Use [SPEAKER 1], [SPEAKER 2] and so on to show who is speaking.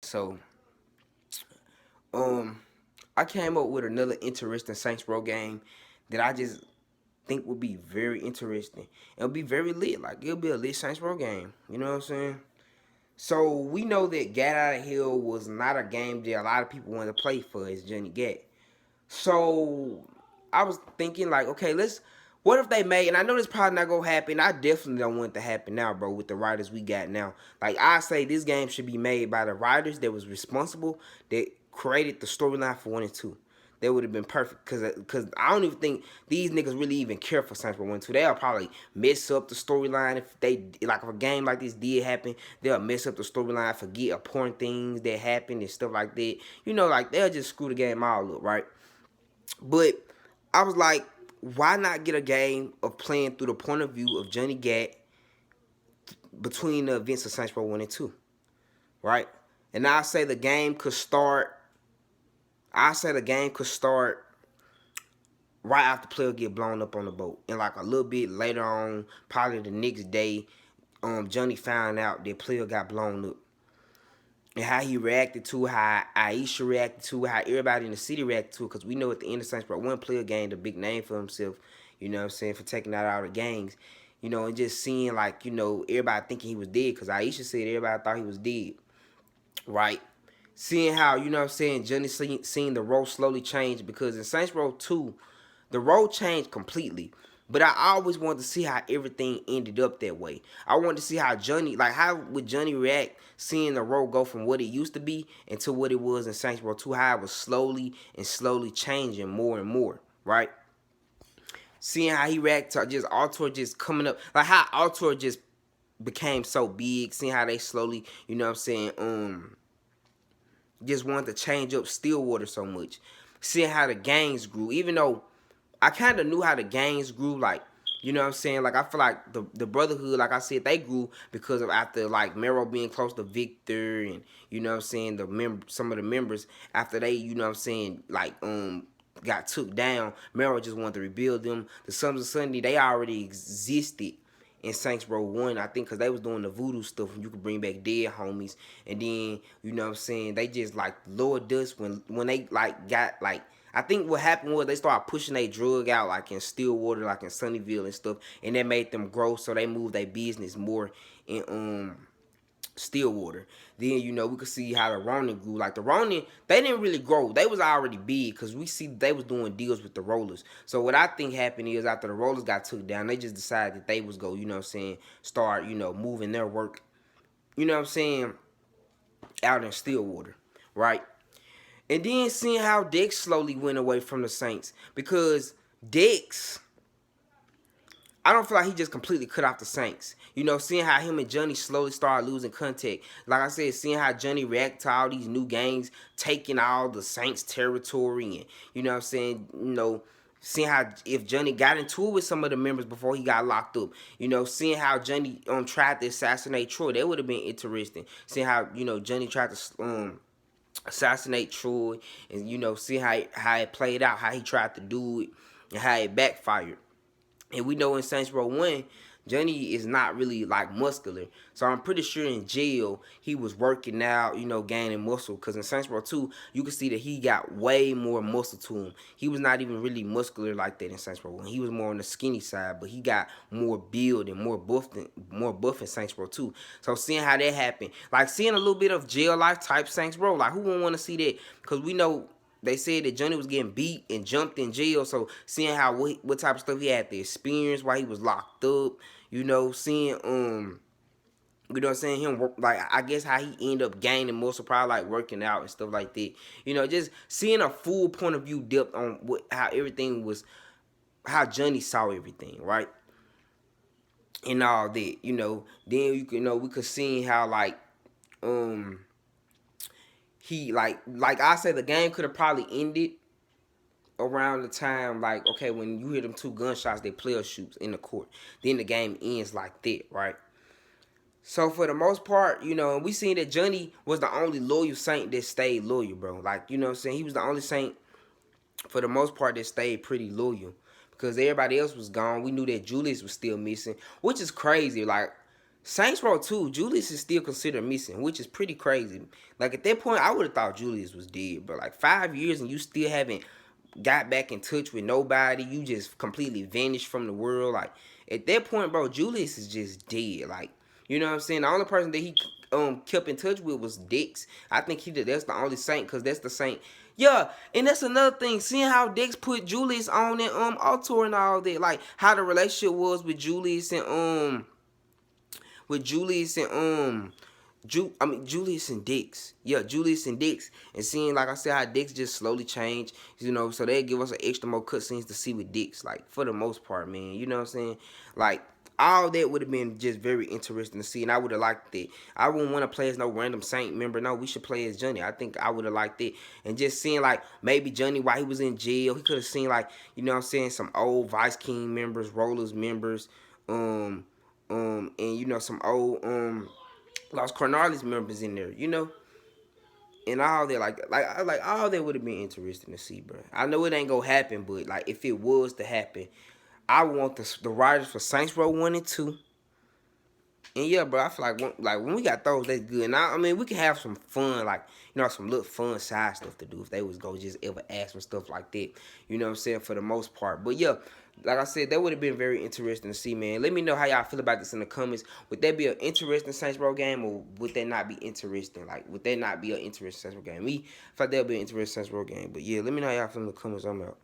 [SPEAKER 1] So, um, I came up with another interesting Saints Row game that I just think would be very interesting. It'll be very lit. Like it'll be a lit Saints Row game. You know what I'm saying? So we know that Gat Out of Hell was not a game that a lot of people wanted to play for as Johnny Gat. So I was thinking like, okay, let's. What if they made? And I know this probably not gonna happen. I definitely don't want it to happen now, bro. With the writers we got now, like I say, this game should be made by the writers that was responsible that created the storyline for 1 and 2. That would have been perfect, cause I don't even think these niggas really even care for Saints Row 1 and 2. They'll probably mess up the storyline if they like if a game like this did happen. They'll mess up the storyline, forget important things that happened and stuff like that. You know, like they'll just screw the game all up, right? But I was like, why not get a game of playing through the point of view of Johnny Gat between the events of Saints Row 1 and 2, right? And I say the game could start. I say the game could start right after player get blown up on the boat, and like a little bit later on, probably the next day, Johnny found out that player got blown up. And how he reacted to it, how Aisha reacted to it, how everybody in the city reacted to it, because we know at the end of Saints Row 1, player gained a big name for himself, you know what I'm saying, for taking out all the gangs, you know, and just seeing, like, you know, everybody thinking he was dead, because Aisha said everybody thought he was dead, right? Seeing how, you know what I'm saying, Johnny seeing the role slowly change, because in Saints Row 2, the role changed completely. But I always wanted to see how everything ended up that way. I wanted to see how Johnny, like how would Johnny react seeing the role go from what it used to be into what it was in Saints Row 2, how it was slowly and slowly changing more and more, right? Seeing how he reacted to just Altor just coming up, like how Altor just became so big, seeing how they slowly, you know what I'm saying, just wanted to change up Stillwater so much. Seeing how the gangs grew, even though I kind of knew how the gangs grew, like, you know what I'm saying? Like, I feel like the Brotherhood, like I said, they grew because of after, like, Mero being close to Victor and, you know what I'm saying, some of the members, after they, you know what I'm saying, like, got took down, Mero just wanted to rebuild them. The Sons of Sunday, they already existed in Saints Row 1, I think, because they was doing the voodoo stuff and you could bring back dead homies. And then, you know what I'm saying, they just, like, lowered us when they, like, got, like, I think what happened was they started pushing their drug out, like in Stillwater, like in Sunnyvale and stuff, and that made them grow, so they moved their business more in Stillwater. Then, you know, we could see how the Ronin grew. Like the Ronin, they didn't really grow. They was already big because we see they was doing deals with the Rollers. So what I think happened is after the Rollers got took down, they just decided that they was go, you know what I'm saying, start, you know, moving their work, you know what I'm saying, out in Stillwater, right? And then seeing how Dex slowly went away from the Saints because Dex, I don't feel like he just completely cut off the Saints. You know, seeing how him and Johnny slowly started losing contact. Like I said, seeing how Johnny react to all these new gangs, taking all the Saints territory and, you know what I'm saying, you know, seeing how if Johnny got into it with some of the members before he got locked up, you know, seeing how Johnny tried to assassinate Troy, that would have been interesting. Seeing how, you know, Johnny tried to assassinate Troy and, you know, see how it played out, how he tried to do it and how it backfired. And we know in Saints Row 1, Johnny is not really like muscular. So I'm pretty sure in jail he was working out, you know, gaining muscle. Because in Saints Row 2, you can see that he got way more muscle to him. He was not even really muscular like that in Saints Row 1. He was more on the skinny side, but he got more build and more buff in Saints Row 2. So seeing how that happened, like seeing a little bit of jail life type Saints Row, like who wouldn't want to see that? Because we know they said that Johnny was getting beat and jumped in jail. So seeing how what type of stuff he had to experience while he was locked up, you know, seeing you know what I'm saying, him work, like I guess how he ended up gaining muscle, probably like working out and stuff like that. You know, just seeing a full point of view depth on how everything was, how Johnny saw everything, right? And all that, you know. Then you know we could see how like he like I said the game could have probably ended around the time like okay when you hear them two gunshots they player shoots in the court, then the game ends like that, right? So for the most part, you know, we seen that Johnny was the only loyal Saint that stayed loyal, bro. Like, you know what I'm saying, he was the only Saint for the most part that stayed pretty loyal because everybody else was gone. We knew that Julius was still missing, which is crazy. Like, Saints Row 2, Julius is still considered missing, which is pretty crazy. Like at that point, I would have thought Julius was dead, bro. Like 5 years and you still haven't got back in touch with nobody. You just completely vanished from the world. Like at that point, bro, Julius is just dead. Like, you know what I'm saying? The only person that he kept in touch with was Dex. I think that's the only Saint, because that's the Saint. Yeah, and that's another thing. Seeing how Dex put Julius on and Altor and all that, like how the relationship was with Julius and Julius and Julius and Dix. Yeah, Julius and Dix. And seeing, like I said, how Dix just slowly changed, you know, so they give us an extra more cutscenes to see with Dix, like, for the most part, man. You know what I'm saying? Like, all that would have been just very interesting to see, and I would have liked it. I wouldn't want to play as no random Saint member. No, we should play as Johnny. I think I would have liked it. And just seeing, like, maybe Johnny, while he was in jail, he could have seen, like, you know what I'm saying, some old Vice King members, Rollers members, and you know, some old Lost Cornelius members in there, you know, and all that, like all that would have been interesting to see, bro. I know it ain't gonna happen, but like if it was to happen, I want the writers for Saints Row 1 and 2. And yeah, bro, I feel like when we got those, that's good. And I mean, we can have some fun, like, you know, some little fun side stuff to do if they was go just ever ask for stuff like that. You know what I'm saying? For the most part. But yeah, like I said, that would have been very interesting to see, man. Let me know how y'all feel about this in the comments. Would that be an interesting Saints Row game, or would that not be interesting? Like, would that not be an interesting Saints Row game? Me, I thought that would be an interesting Saints Row game. But yeah, let me know how y'all feel in the comments. I'm out.